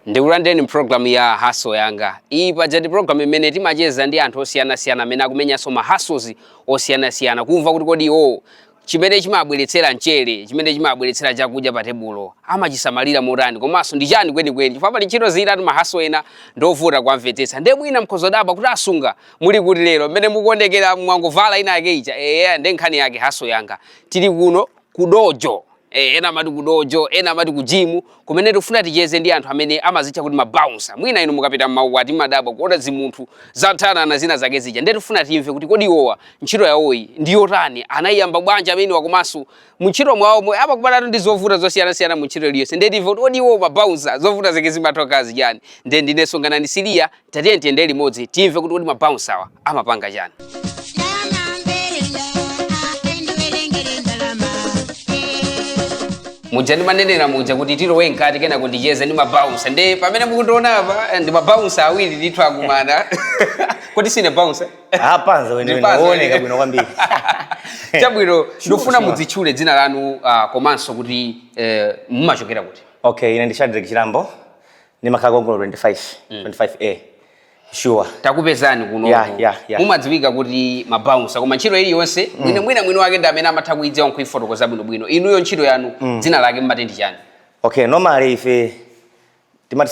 Ndikulandeni program ya Hustle Yanga. Iyi pajati program imene timacheza ndi anthu osiyana-siyana amene akumenyanso ma hustles osiyana-siyana kumva kuti kodi chimene chimabweretsera mchere, chimene chimabweretsera chakudya pa tebulo amachisamalira motani komanso ndi chani kwenikweni chifukwa pali ntchito zina ma hustle ena ndovuta kwamvetsetsa. Nde mwina mkhozodaba kuti asunga muli kuti lero mmene mukuonekera mwangovala ina yake ija ndi nkhani yake Hustle Yanga. Tili kuno ku dojo. Ena amati ku dojo, ena amati ku gym, kumene tifuna ticheze ndi anthu amene amazitcha kuti mabouncer. Mwina inu mukapita m'maukwati madabwa kuona zimunthu zathana na zina zake zija. Nde tifuna timve kuti kodi iwowa ntchito yawoyi ndi yotani, anayiyamba bwanji amene wakomanso mu ntchito mwawo amakupatatu ndi zovuta zosiyana-siyana mu ntchito iliyonse. Nde timve kuti kodi iwowa mabouncer zovuta zake zimathoka chani. Nde ndinenso ngana Siliya tatiye tiyende limodzi timve kuti kodi mabouncer awa amapanga chani. Mujani manenera muja kuti tilowe nkati kena kuti ticheze ndi mabouncer. Nde pamene mukundiona apa ndi mabouncer awiri ndithu akumana. Kodi sine bouncer? Panza uoneka bwino kwambiri. Chabwino ndofuna mudzitchule dzina lanu komanso kuti mumachokera kuti. Okay, ine ndi Shadrack Chilambo. Ndimakhala Gongolo 25A. Sure. Takupezani kuno. Yeah. Mumadziwika kuti mabouncer koma ntchito iliyonse mwina wake ndi amene amatha kuidziwa nkuifotokoza bwinobwino. Inuyo ntchito yanu dzina lake mmatendi chani? Okay, normally ife timati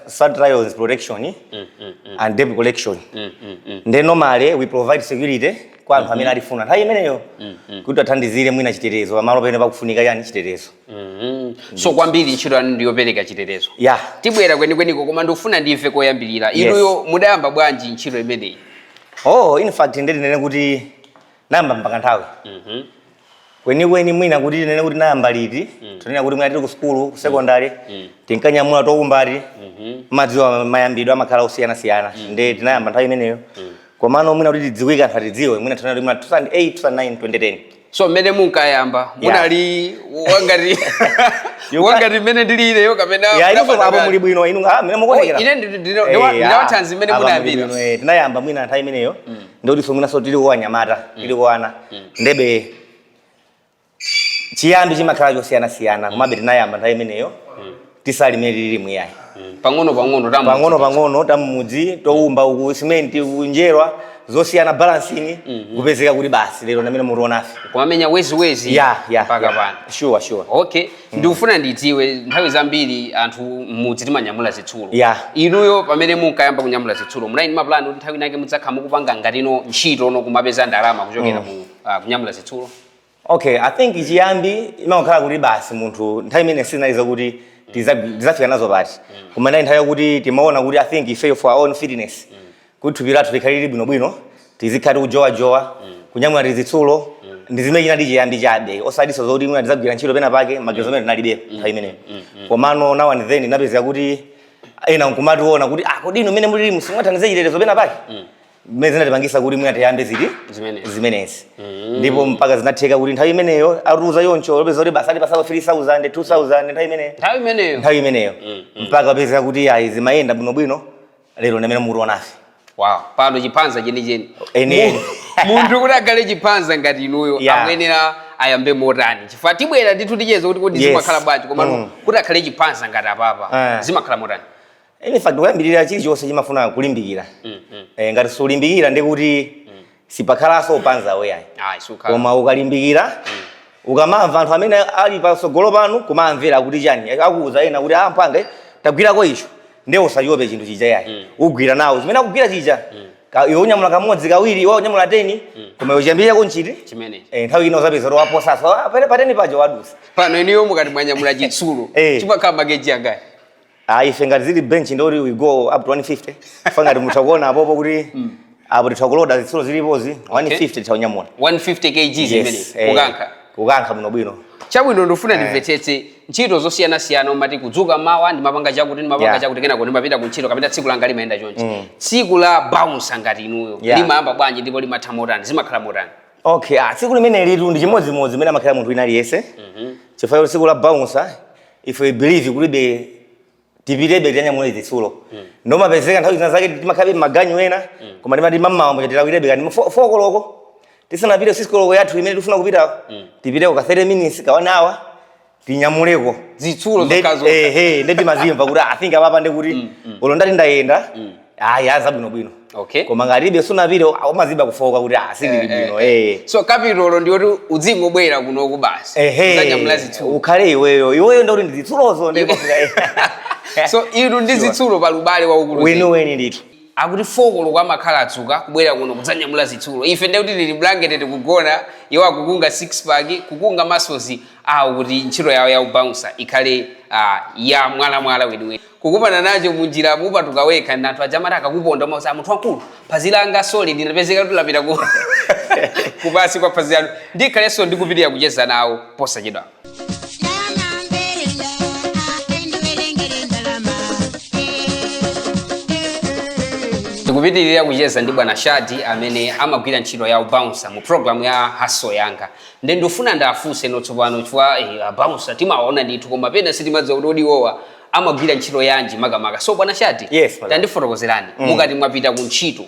Start Lions protection and debt collection. Then normally we provide security kwa anthu amene alifuna nthawi imeneyo kuti athandizire mwina chitetezo amalo pene pakufunika yani chitetezo. So kwambiri ntchito yanu ndiyopereka chitetezo. Yeah. Tibwera kwenikweniko koma ndofuna ndimve koyambirira. Inuyo mudayamba bwanji ntchito imeneyi? In fact ndinene kuti namba mpaka nthawi. Kwenikweni mwina kuti nene kuti nayamba liti, tunena kuti mwina tili ku school, ku secondary, tinkanyamula tokumbati, madziwa mayambidwe amakhala osiyana-siyana. Nde tinayamba nthawi imeneyo. Komano mwina kuti tidziwika anthu atidziwe, mwina tunena kuti 2008, 2009, 2010. So mmene munkayamba, munali wangati mmene ndilileyo kapena apo muli bwino inu mmene mukuonekera. Ine ndinawathanzi mmene munayambira. Tinayamba mwina nthawi imeneyo, ndikuti so mwina so tili kuwanyamata, tili kuwana. Ndebe chiyambi chimakhala chosiyana-siyana, komabe tinayamba nthawi imeneyo, tisali mmene tili mwiyayi. Pang'ono tamudzi toumba uku simenti unjerwa zosiyana balancing kupezeka kuti basi lero namene mutonafe kumamenya wezi mpaka pano. Sure. Okay, ndikufuna ndidziwe nthawi zambiri anthu mudzi timanyamula zitsulo. Inuyo pamene munkayamba kunyamula zitsulo munali ndi mapulani kuti nthawi inake mudzakhala mukupanga ngatino ntchito kumapeza ndalama kuchokera mu kunyamula zitsulo? Okay, I think chiyambi imakhala kuti basi munthu nthawi imene sinaliza kuti tizafika nazo pati. Koma nthawi yakuti timaona kuti I think ife for our own fitness kuti thupi lathu likhalire bwinobwino tizikhati kujowa kunyamula tizitsulo ndi zimene chinali chiyambi chabe osadiso zoti mwina tizagwira ntchito pena pake magezo amene tinalibe nthawi imeneyo. Komano now and then napeza kuti ena nkumationa kuti kodi inu mmene mulili musimwathandize chitetezo pena pake. Mmene zinatipangisa kuti mwina tiyambe ziti zimenezi. Ndipo mpaka zinatheka kuti nthawi imeneyo aruza yoncho lopeza kuti basali pasaba 3000 2000 nthawi imeneyo mpaka apeza kuti zimayenda bwinobwino lero namene mukuonafe. Wow, pano chipanza cheni. Munthu kuti akhale chipanza ngati inuyo akuyenera ayambe motani. Chifukwa tibwera ndithu ticheze kuti kodi zimakhala bwanji koma kuti akhale chipanza ngati apapa zimakhala motani. In fact kuyambirira chilichonse chimafuna kulimbikira. Ngati sulimbikira ndi kuti sipakhalaso upanza weyayi. Koma ukalimbikira ukamamva anthu amene ali pasogolo panu kumamvera kuti chani akuuza ena kuti mpanga tagwirako icho nde usachope chinthu chija yayi. Ugwira nawo chimene akugwira chija. Iwe unyamula kamodzi kawiri iwe unyamula 10 koma uchiyambira kunchiti chimene. Nthawi ino zapeza ro waposaso pateni paja wadusa. Pano eniyo mukati mwanyamula chitsulo chimakhala mageji angati? Ife ngati zili bench ndori we go up to 150. Fanga mutakuona apopo kuti apo titakuloda zitsulo zilipozi 150 titanyamula. 150 kg zimene kukankha bwinobwino. Chabwino ndofuna ndimvetsetse ntchito zosiyana-siyana umati kudzuka mawa ndimapanga chakuti kenako ndimapita ku ntchito kapita tsiku langa limayenda chonchi. Tsiku la bouncer ngati inuyo limayamba bwanji ndipo limatha motani zimakhala motani? Okay, tsiku limene litu ndi chimodzimodzi limene amakhala munthu wina aliyense. chifukwa tsiku la bouncer if we believe kulibe tipitebe tanyamula zitsulo ndoma pezeka nthawi zina zake timakhabe maganyu ena koma timati mammawa mbochitirakwirebe kani fokoloko tisanapite sisikoloko yathu imene tifuna kupita tipiteko ka 30 minutes ka 1 hour tinyamuleko zitsulo zokazo ndeti mazimva kuti I think apapa ndekuti olo ndati ndayenda aza bwino okay koma ngalibe sunapite umaziba kufoka kuti sindili bwino so capital ndiyo uzingobwera kunoku basi uzanyamula zitsulo ukhale iweyo ndoti ndizitsulozo ndikofika so inu ndi zitsulo palubale wa ukulu weni ndithu akuti fokolo kwa makhala atsuka kubwera kuno kudzanyamula zitsulo ife ndi kuti tili blanket tikugona iwo akukunga 6 pack kukunga masozi kuti ntchito yawo ya ubouncer ikhale ya mwala weniweni kukupana nacho munjira mupatuka wekha ndi anthu ajamati akakuponda mausa munthu wankulu phazi langa solid ndinapezeka kuti lapita kupasi kwa phazi lanu ndikhalenso ndikupitirira kucheza nawo posachedwa. Tikupitirira kucheza ndi bwana Shadi amene amagwira ntchito ya bouncer mu program ya Hustle Yanga. Ndofuna ndafunse notsopano chifukwa bouncer timaona ndithu koma pena sitimadziwa kuti odiwowa amagwira ntchito yanji makamaka. So bwana Shadi, tandifotokozerani mukati mwapita ku ntchito.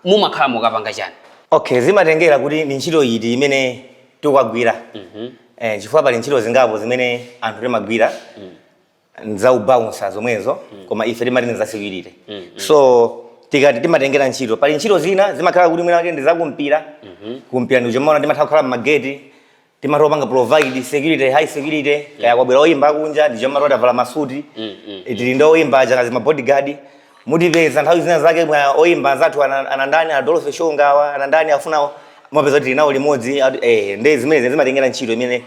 Mumakhala mukapanga chani? Okay, zimatengera kuti ni ntchito iti imene tikugwira. Chifukwa pali ntchito zingapo zimene anthu timagwira. Nza ubouncer zomwezo koma ife timati za security. So tikati timatengera ntchito pali ntchito zina zimakhala kuti mwina wake ndizakumpira kumpira ndicho maona timatha kukhala mageti timatopanga provide security high security kaya kwabwera oyimba kunja ndicho maona vala masuti tili ndo oyimba aja zima bodyguard mutipeza nthawi zina zake mwa oyimba zathu anandani Adolphe Shongawa anandani afuna mapeza tili nawo limodzi ndi zimene zimatengera ntchito imene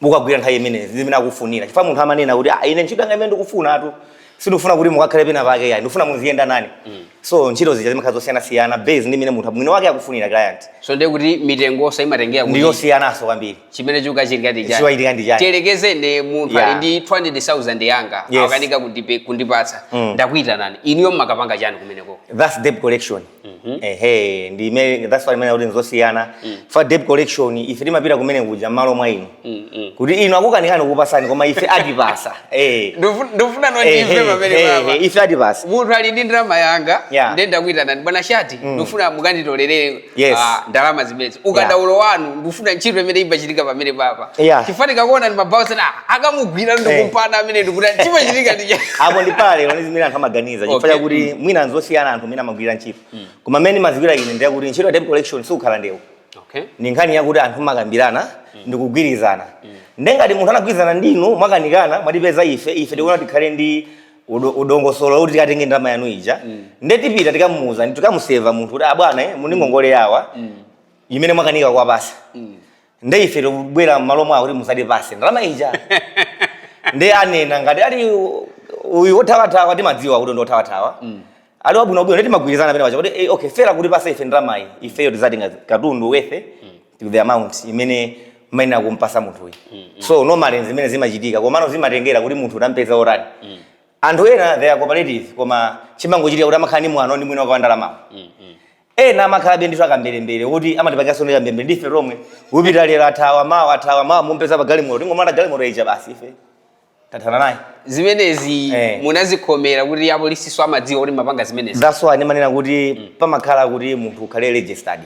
mukagwira nthawi imene zimene akufunira chifukwa munthu amanena kuti ine ntchito yanga imene ndikufuna atu sindifuna kuti mukakhale pena pake ya ndifuna muziyenda nani so ntchito zija zimakhala zosiyana base ndi imene munthu mwini wake akufunira client so ndiye kuti mitengo imatengera kuti ndiyo siyanaso kwambiri chimene chuka chingati chani chiwayitika ndi chani telekezeni munthu ali ndi 200,000 yanga akanika kundipatsa ndakuita nani iniyo makapanga chani kumeneko that's debt collection ndi imene that's why imene kuti nzosiyana for debt collection ife timapita kumene kuja malo mwa inu kuti inu akukanikani kupasani koma ife adipasa ndofuna notife pamene baba ife adipasa munthu ali ndi ndalama yanga ndenda kuita nani bwana Shadi ndofuna mukanditolere ndalama zimenezi ukadaulo wanu ndofuna ntchito imene imachitika pamene baba chifanika kuona ni mabausa akamugwira ndokumpana amene ndikuti chimachitika ndi apo ndi pale lero zimene anthu amaganiza chifukwa kuti mwina nzosiyana anthu amene amagwira ntchito koma amene mazikira ine ndiye kuti ntchito ya debt collection sikukhala ndewu ni nkhani yakuti anthu makambirana ndikugwirizana ndengati munthu anagwirizana ndinu mwakanikana mwatipeza ife tikuona tikhale ndi udongosolo kuti tikatenge ndalama yanu ija ndetipita tikamuuza tikamuseva munthu kuti bwana mundingongole yawa imene mwakanika kwapasa nde ife tikubwera m'malo mwawo kuti musatipase ndalama ija nde anena ngati ali uyu wothawathawa timadziwa kuti ndothawathawa ali wabwinobwino ndeti magwirizana pene pacha kuti okay fera kuti pasa ife ndalama iyi ifeyo tizatenga katundu wethe the amount imene maina kumpasa munthu uyu so normally zimene zimachitika komano zimatengera kuti munthu utampeza orani anthu ena they are cooperative koma chimangochitika kuti amakhala ndi mwano ndi mwina wakawa ndalamawo ena amakhala ndithu akambelembele kuti amatipakiranso ndi kambembele ndife romwe upita lero athawa mawa mumpeza pa galimoto tingomana galimoto ija basi ife tathana naye zimenezi munazikhomera kuti apolisiso amadziwa kuti mapanga zimenezi that's why ndimanena kuti pamakhala kuti munthu ukhale registered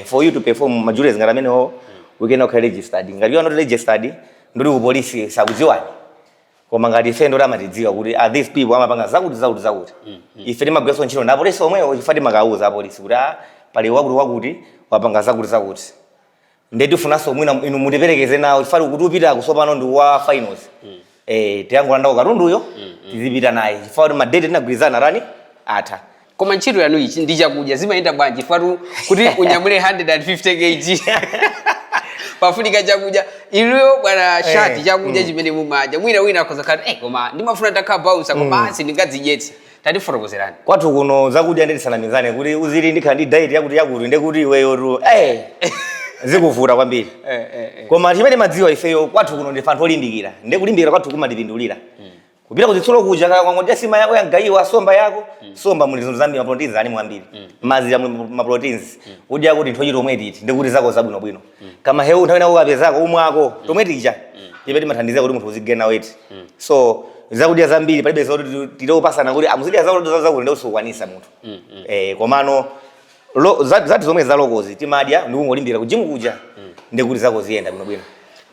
for you to perform majules ngati amenewo ukena ukhale registered ngati you are not registered ndoti upolisi sakudziwani koma ngati ife ndoti amatidziwa kuti these people amapanga zakuti ife timagwiranso ntchito ndi apolisi omwewo chifukwa timakauza apolisi kuti pali wakuti wapanga zakuti ndeti funanso mwina inu mutiperekeze nawo chifukwa kuti upita kusopano ndi wa finals tiyangolandako katunduyo tizipita naye chifukwa kuti madate tinagwirizana rani atha koma ntchito yanu ichi ndi chakudya zimayenda bwanji chifukwa kuti unyamule 150 kg pafunika chakudya iliyo bwana Shadi chakudya chimene mumadya mwina akhoza kati koma ndimafuna takhala bouncer koma ndingadzidyetse tatifotokozerani kwathu kuno zakudya ndetisanamizane kuti uzili ndikhala ndi diet yakuti ndekuti iweyo zikuvuta kwambiri koma chimene madziwa ifeyo kwathu kuno ndife anthu olimbikira ndekulimbikira kwathu kumatipindulira kupita kuzitsulo kuja kangondya sima yako yangayiwa somba yako somba muli zinthu zambiri maproteins ali mwambiri mazi ya maproteins udya kuti nthochi tomwe titi ndikuti zako zabwino bwino kama hewu nthawi nako kapezako umwako tomwe tija ipe timathandizira kuti munthu uzigena weight so zakudya zambiri palibe zoti tilopasana kuti amuzidya zakudya ndio sukwanisa munthu komano zati zomwe zalokozi timadya ndikungolimbira kujimu kuja ndikuti zako ziyenda bwino bwino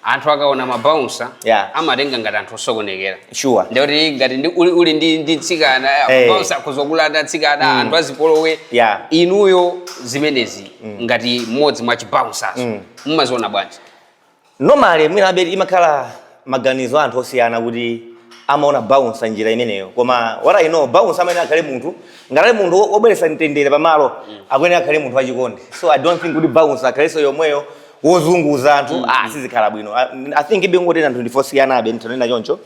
anthu akaona mabouncer amatenga ngati anthu osokonekera sure ndikuti ngati uli ndi tsikana bouncer kuzokulanda tsikana anthu azipolowe inuyo zimenezi ngati mmodzi mwa chibouncers mumaziona bwanji normally mwina abeti imakhala maganizo anthu osiyana kuti amaona bouncer njira imeneyo koma what I know bouncer amene akhale munthu ngati munthu obweretsa mtendere pamalo akuyenera akhale munthu wachikondi so I don't think kuti bouncer akhaleso yomweyo wozunguza anthu sizikhala bwino I think ibe ngoti anthu ndifosiyana abe ntonena choncho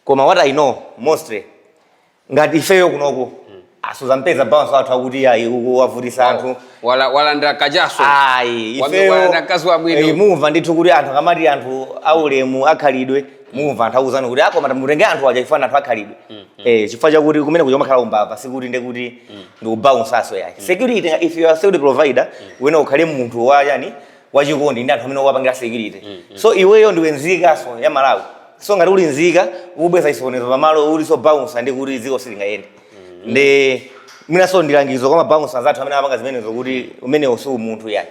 koma what I know mostly ngati ifeyo kunoko asuzampeza bouncer athu akuti ayi wavutisa anthu wala ndakajaso ifeyo wala ndakazwa bwino mumva ndithu kuti anthu akamati anthu aulemu akhalidwe mumva anthu akuzana kuti akoma mutenge anthu aja chifana anthu akhalidwe chifukwa chakuti kumene kuja makhala umbava sikuti ndekuti ndikubouncer aso yake security if you are security provider wena ukhale munthu wa yani wachikondi ndi anthu amene wapangira security so iweyo ndiwe nzika so ya Malawi so ngati uli nzika ubweza isonezo pamalo uli so bouncer ndi kuti dziko silingayende ndi mina so ndilangizo kwa mabouncers athu amene apanga zimenezo kuti umene usu munthu yake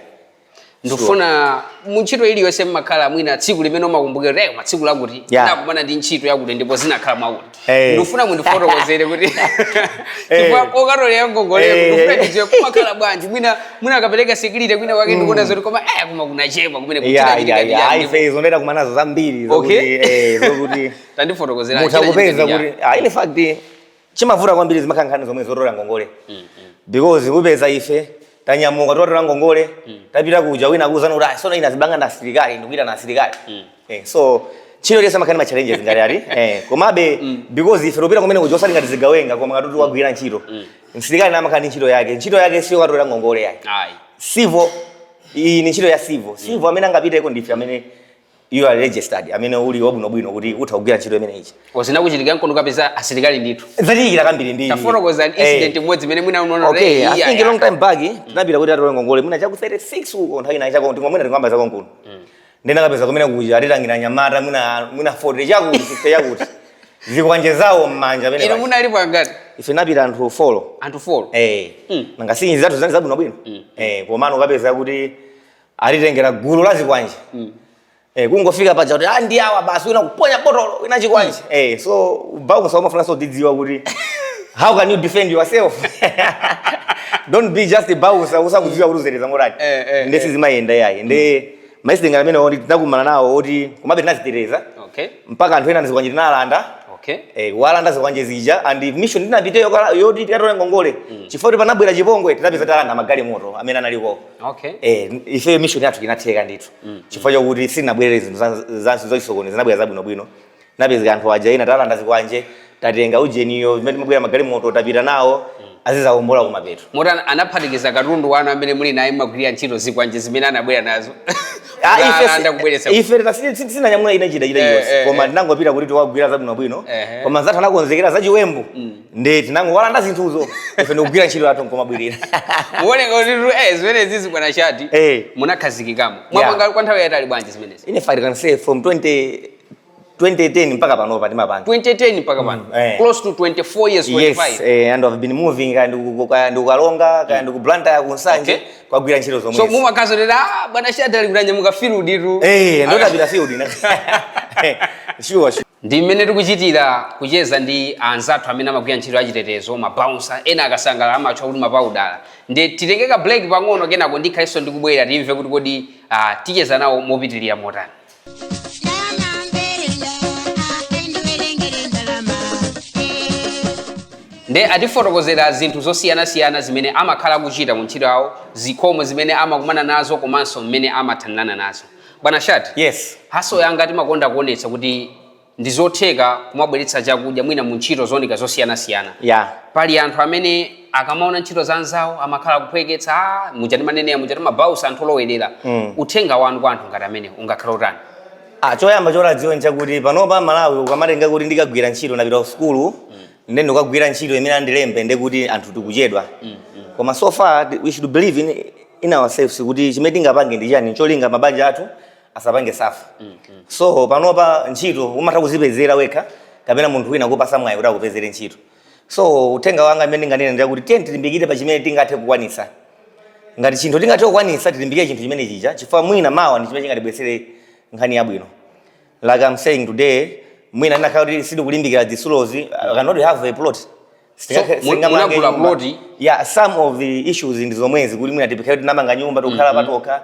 ndifuna muntchito iliyonse mmakhala mwina tsiku limene umakumbukira matsiku lakuti ndakumana ndi ntchito yakuti ndipo zinakhala mwakuti ndifuna mundifotokozere kuti chifukwa kokatolera ngongoleko ndifuna ndidziwe kumakhala bwanji mwina akapereka security kwina kwake ndikuona zoti koma kuma kunachepa kumene kuchita ife izo ndenda kumanazo zambiri zokuti tandifotokozera mutakupeza kuti in fact chimavuta kwambiri zimakhala nkhani zomwe zotola ngongole because kupeza ife tanyamuka totola ngongole tapita kuja wina akuzana kuti sona ina zibanga na asilikali ndikuita na asilikali so chino lesa makhani ma challenges ngati ali komabe because ife topita kumene kujosa ngati zigawenga koma ngatuti wagwira ntchito msilikali na makhani ntchito yake sio katola ngongole yake civil ni ntchito ya civil amene angapita iko ndife amene you are registered amene uli wabwino bwino kuti uthagwira ntchito imene ichi ozina kuchitika nkono kapeza asilikali ndithu zatikira kambiri ndi tafotokoza incident imodzi imene mwina unaona okay I think long time back tinapita kuti atole ngongole mwina chaku 36 uko nthawi ina chako mwina tingamba zako nkuno ndena kapeza kumene kuja atitangira nyamata mwina 40 chakuti 50 chakuti zikwanje zawo mmanja amene ino mwina alipo angati ife napita anthu 4 nanga sinyi zathu zani zabwino bwino komano kapeza kuti atitengera gulu la zikwanje kungofika paja kuti ndi awa basi wina kuponya botolo wina chikwanje so bouncer umafuna so didziwa kuti how can you defend yourself don't be just a bouncer usakudziwa kuti uzereza ngorati ndesi zimayenda yayi ndi maisinga amene oti tinakumana nawo oti kumabe tinazitereza mpaka anthu ena zikwanje tinalanda walanda zikwanje zija and mission tinapiteyo yoti tikatole ngongole chifukwa panabwera chipongwe tinapeza talanda magali moto amene analiko ife mission yathu inatheka ndithu chifukwa chakuti sinabwerere zinthu zoisokoni zinabwera zabwino bwino napeza anthu aja ina talanda zikwanje tatenga ujeniyo imene mabwera magali moto tapita nawo azizaombola kumapeto mota anaphatikiza katundu wanu amene muli naye magwirira ntchito zikwanje zimene anabwera nazo ife sina nyamuna ina chida yonse koma tinangopita kuti tiwagwira zabwino bwino koma zathu anakonzekera zachiwembu ndi tinangowalanda zinthuzo ife ndikugwira ntchito yathu nkomabwirira muoneka kuti zimene zizi bwana Shadi munakhazikikamo mwapanga kwa nthawi yayitali bwanji zimenezi in fact I can say from 2010 mpaka panopa timapanga 2010 mpaka pano close to 24 years 25 yes and I've been moving ndikukalonga kandi kublanta ya kunsanje kwagwira ntchito zomwe so mumakazolera bwana Shadi ali kunanyamuka field itu ndotapita field sure ndi mmene tikuchitira kucheza ndi anzathu amene amagwira ntchito achitetezo mabouncer ena akasangala amatchwa kuti mapaudala ndi titengeka break pang'ono kenako ndikhalenso ndikubwera timve kuti kodi ticheza nawo mopitirira motani nde atifotokozera zinthu zosiyana-siyana zimene amakhala kuchita mu ntchito yawo zikhomo zimene amakumana nazo komanso mmene amathanirana nazo bwana Shadi yes haso yanga timakonda kuonetsa kuti ndi zotheka kumabweretsa chakudya mwina mu ntchito zooneka zosiyana-siyana pali anthu amene akamaona ntchito za anzawo amakhala kuphweketsa muchati maneneya muchati mabouncer anthu olowerera uthenga wanu kwa anthu ngati amene ungakhala utani choyamba choradziwa nchakuti panopa Malawi ukamatenga kuti ndikagwira ntchito napita ku skulu ndende ukagwira ntchito imene andilembe ndekuti anthu tikuchedwa koma so far we should believe in ourselves kuti chimene tingapange ndi chani cholinga mabanja athu asapange safa so panopa ntchito umatha kuzipezera wekha kapena munthu wina kupasa mwayi kuti akupezere ntchito so uthenga wanga amene ndinganena ndakuti tilimbikire pa chimene tingathe kukwanisa ngati chinthu tingathe kukwanisa tilimbikire chinthu chimene chija chifukwa mwina mawa ndi chimene chingatibwesere nkhani yabwino like I'm saying today mwina ndinakhala kuti sitikulimbikira zisulozi cannot have a plot yeah some of the issues ndi zomwezi kuti mwina tipikhala kuti namanga nyumba tikukhala patokha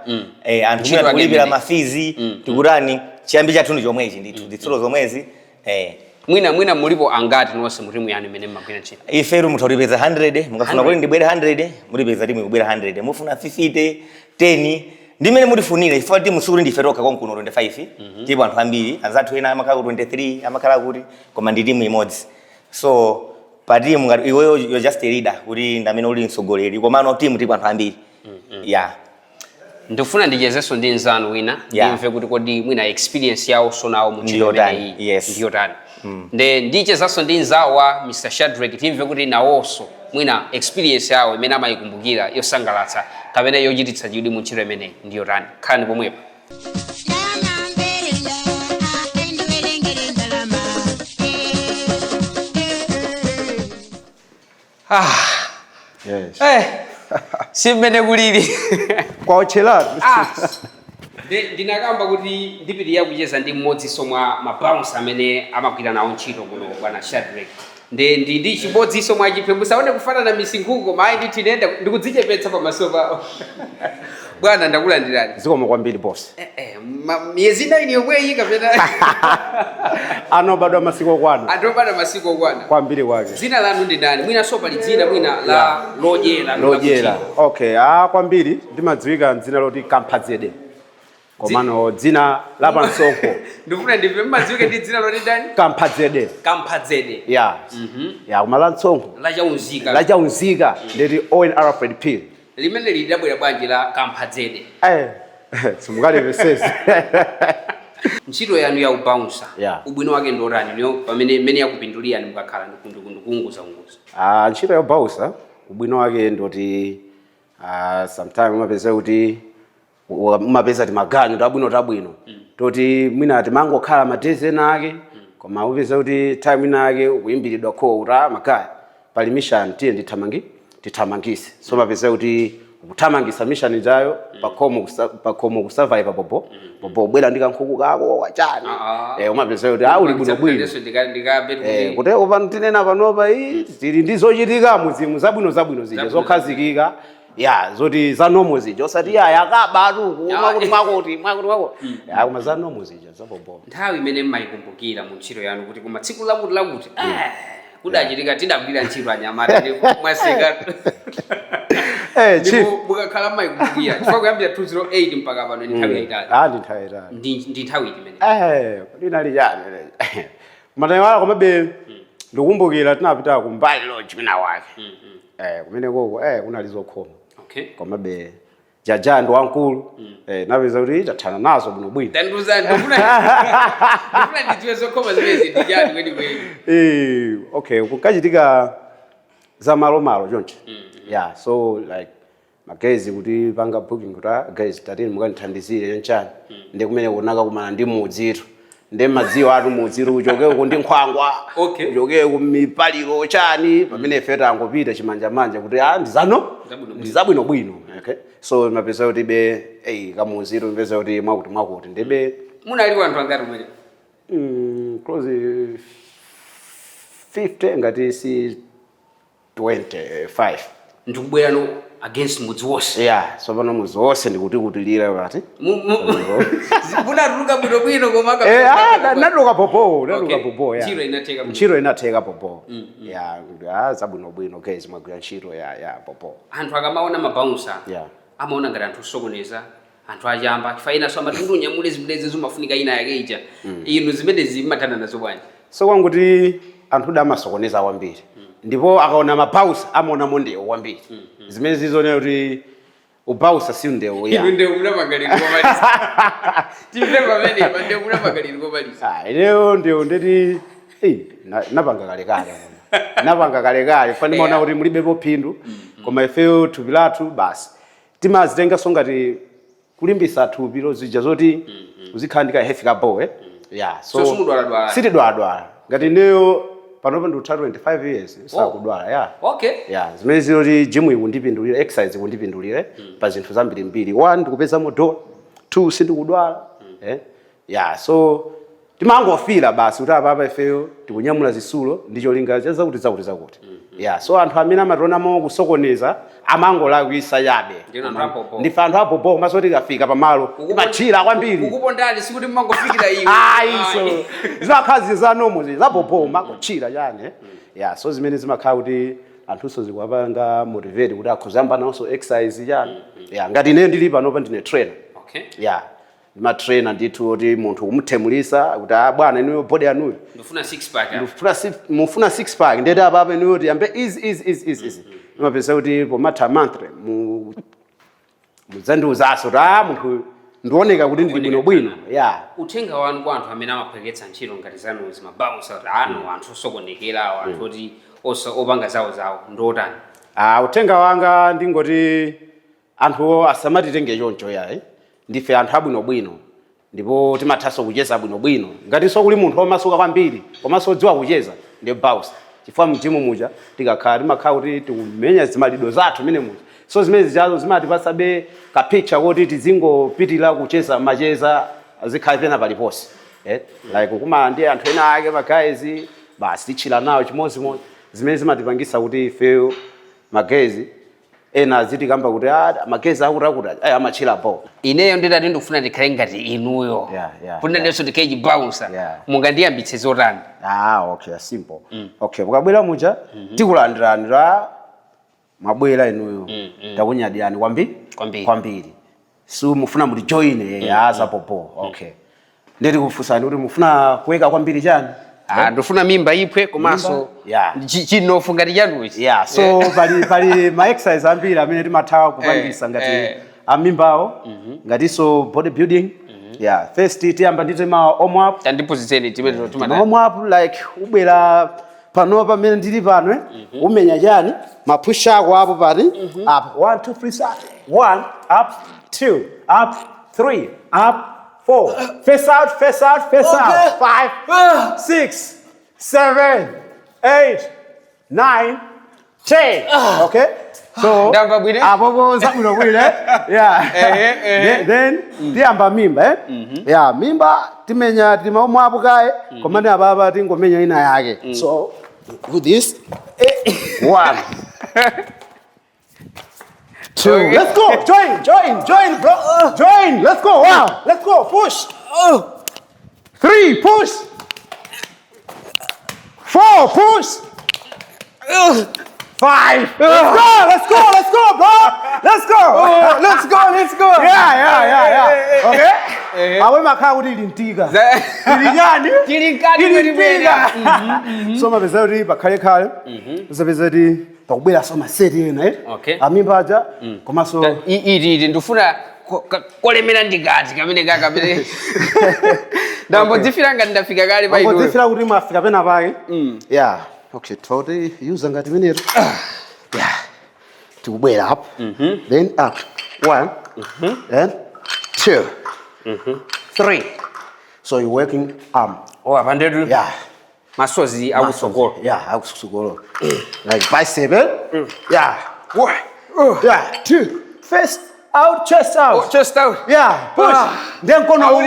anthu mwina tikulipira mafizi tikurani chiyambi chathu ndi chomwechi ndithu zisulo zomwezi mwina mulipo angati nonse mu timu yanu imene mmagwira ntchito ifetu muthaulipeza 100 mukafuna kuti ndibwere 100 mulipeza timu ikubwera 100 mufuna 50 10 ndimene mutifunire ifo timu sikuti ndife tokha konkuno 25 ndipo anthu ambiri anzathu ena amakhala ku 23 amakhala kuti koma ndi timu imodzi so pa timu ngati iweyo you're just a leader kuti ndamene uli mtsogoleri komano timu tipo anthu ambiri yeah ndifuna ndichezenso ndi nzanu wina ndimve kuti kodi mwina experience yawo sonawo mu ntchito imeneyi ndiyo tani ndichezanso ndi nzawo wa Mr. Shadrack timve kuti nawonso mwina experience yawo imene amayikumbukira yosangalatsa kapena yochititsa chidwi mu ntchito imeneyi ndiyo tani khalani pomwepo Yes. Simene kulili Kwa ochelatu. Ndinakamba kuti ndipitiriza kucheza ndi mmodzi somwa mabounce amene amagwira nawo ntchito kuno bwana Shadrack. Ndi chibodzi somwa chipembu saone kufanana na misinguko mayi nditi nenda ndikudzichepetsa pamaso pawo. Bwana ndakulandirani. Zikomo kwambiri boss. Miezi 9 yomweyi kapena. Anobadwa masiku okwana. Anobadwa masiku okwana. Kwambiri kwake. Dzina lanu ndi ndani? Mwina sopa lidzina mwina la Lojera. Lojera. Okay, kwambiri ndimadziwika dzina loti Kamphadzede. Komano dzina la pansoko. Ndifuna ndimve madziwike ndi dzina loti ndani? Kamphadzede. Kamphadzede. Yeah. Yeah, umalantsongo. La chaunzika ndeti Owen Alfred P. Limene lidabwera bwanji la Kamphadzede. Simukali vesezi. Ntchito yanu ya ubouncer. Yeah. Ubwino wake ndorani niyo pamene mene yakupindulira mukakhala ndikunguza. Ntchito ya ubouncer ubwino wake ndoti sometimes umapeza kuti umapeza timaganyu tabwino toti mwina timangokhala madezi ena ake koma upeza kuti time ina ake ukuyimbiridwa khouta makaya pali mission tiye ndithamangise so mapeza kuti ukuthamangisa mission jayo pakhomo kusurvive popo bwera ndikankhuku kako wachani umapeza kuti uli bwino kuti upano tinena panopa tili ndizochitika muzimu zabwino zija zokhazikika zoti za nomo zija osati yakabatu mwakuti koma za nomo zija zapopo nthawi imene mmayikumbukira mu ntchito yanu kuti koma tsiku lakuti kudachitika tidagwira ntchito anyamata ndipo mwaseka mukakhala mmayikumbukira chifukwa kuyambira 2008 mpaka pano ndi nthawi yayitali ndi nthawi imene linali chani mataiwala komabe ndikukumbukira tinapita kumbali lodge mina wake kumene koko kunali zokhoma komabe jaja ndo wankulu napeza kuti tathana nazo bwinobwino ndidziwe zokhoma zimezi ndijani kweni okay kukachitika za malo chonchi so like magezi kuti panga booking kuti guys tatini mukandithandizire chonchani ndi kumene kunaka kumana ndi mudzitu ndi madziwo atu mudzitu uchokeko kundi nkhwangwa uchokeko kumipaliro chani pamene feta angopita chimanja kuti ndizabwinobwino okay so mapeza kuti be kamudzitu mapeza kuti mwakuti ndibe munali wanthu angati umene close 50 ngati si 25 ndikubwera no against mudzi wonse so pano mudzi wonse ndikutilira pati munatuluka bwinobwino koma natuluka popo ntchito inatheka popo zabwinobwino guys mwagwira ntchito popo anthu akamaona mabouncer amaona ngati anthu osokoneza anthu achamba chifukwa inaso amatundu nyamule zibulezi zimafunika ina yake ija inu zimenezi zimathana nazo bwanji so kwanguti anthu amasokoneza kwambiri ndipo akaona mabouncer amaona mondewo kwambiri zimene zizonera kuti ubausa si ndewu ya inu ndewu munapangalira komalisa timve pamene ndewu munapangalira komalisa leo ndewu ndeti napanga kalekale fani maona kuti mulibepo phindu koma ifeyo thupi lathu basi timazitenga ngati kulimbisa thupi lozija zoti uzikhala ndikahefi kabowe so sitidwaladwala ngati neyo panopa ndi 25 years sakudwala zimene ziloti gym ikundipindulira exercise ikundipindulire pa zinthu zambirimbiri 1 ndikupeza modola 2 sindikudwala so timangofira basi kuti apapa ifeyo tikunyamula zisulo ndicholinga zakuti so anthu amene amationamo kusokoneza amangolakwisa chabe ndife anthu apopo komanso tikafika pamalo timachira kwambiri ukupondani sikuti mmangofikira iwe so zimakhala zanomo zapopo mangochira chane so zimene zimakhala kuti anthunso zikuwapanga motivate kuti akhozamba nawonso exercise chane ngati ineyo ndili panopa ndine trainer ndimatrainer ndithu kuti munthu kumthemulisa kuti bwana inuyo body yanuyo mufuna 6 pack ndeti apapa inuyo kuti yambe easy imapeza kuti pomatha monthly mudzandiuzaso kuti munthu ndioneka kuti ndili bwinobwino uthenga wanu kwa anthu amene amaphweketsa ntchito ngati zanuzi mabausa kuti anthu osokonekera anthu oti opanga zawo ndotani uthenga wanga ndingoti anthu asamatitenge choncho yayi ndife anthu abwinobwino ndipo timathanso kucheza bwinobwino ngatinso kuli munthu wamasuka kwambiri komanso odziwa kucheza ndi bausa chifukwa mtimu muja timakhala kuti tikumenya zimalido zathu mene muja so zimene zijazo zimatipasabe kapicture kuti tizingopitirira kucheza macheza azikhala pena paliponse like kumana ndi anthu ena ake magazi basi tichira nawo chimodzimodzi zimene zimatipangisa kuti ifeyo magazi ena azitikamba kuti magezi akutakuti amachira po ineyo nditati ndikufuna ndikhale ngati inuyo kuti ndenso ndikheji bouncer mungandiyambitse zotani okay simple okay mukabwera muja tikulandirani mwabwera inuyo takunyadiyani kwambiri so mufuna muti join azapopo okay ndeti kufunsani kuti mufuna kuweka kwambiri chani ndofuna mimba ipwe komanso chinofu ngati chanuchi so pali ma exercise ambiri amene timathawa kupangisa ngati amimbawo ngatinso bodybuilding first tiyamba ndite ma warm up tandipozitseni timene warm up like ubwera pano pamene ndili pano umenya chani ma push ako apo pati up 1 2 3 start 1 up 2 up 3 up 4 face out 5 6 7 8 9 10 okay so apopo zabwinobwino then tiyamba mimba mimba timenya timaomo apo kaye komane apapa tingomenya ina yake so do this 1 2 let's go join bro join let's go wow let's go push 3 push 4 push 5 let's go bro let's go yeah okay awe makhala kuti ilintika ilinyani ilintika so mapeza kuti pakhale uzapeza kuti pakubwera so maseti ena amimba aja komanso iti ndifuna kolemera ndikati kamene kakapene ndambodzifira ngati ndafika kale pa ido ndambodzifira kuti mwafika pena pake okay toti user ngati menero tikubwera up then up 1 and 2 3 so you're working arm apandetu masozi akusogolo akusogolo like bicep 1 2 face out chest out push then kono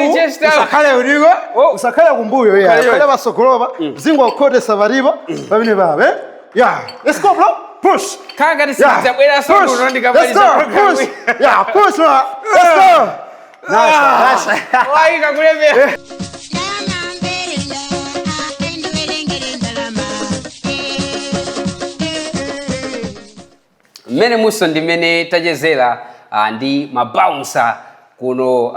usakhale uriko usakhale kumbuyo khale basogoloba zingokhotesa palipo pamene babe let's go bro push kanga tisizabwera solo ndikabaliza push push let's go nice waika kulebe mmene muso ndimene tachezera ndi mabouncer kuno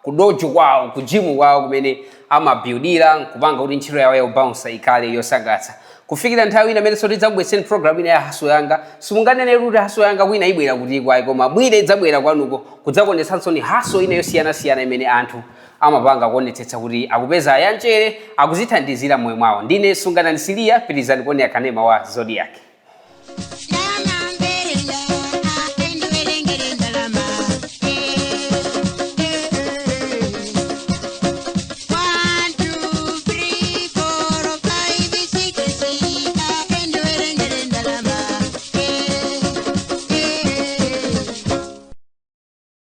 kudojo kwawo kujimu kwawo kumene amabuildira kupanga kuti ntchito yawo ya bouncer ikhale yosangalatsa. Kufikira nthawi ina imene tidzabweretseni program ina ya Hustle Yanga, simunganene kuti Hustle Yanga kwina ibwera kuti kwayi, koma bwire idzabwera kwanuko kudzakuonetsanso ni hustle ina yosiyanasiyana imene anthu amapanga kuonetsetsa kuti akupeza ayanjere, akuzithandizira moyo mwawo. Ndine Sunganani Siliya, pitirizani kuonera kanema wa Zodiac.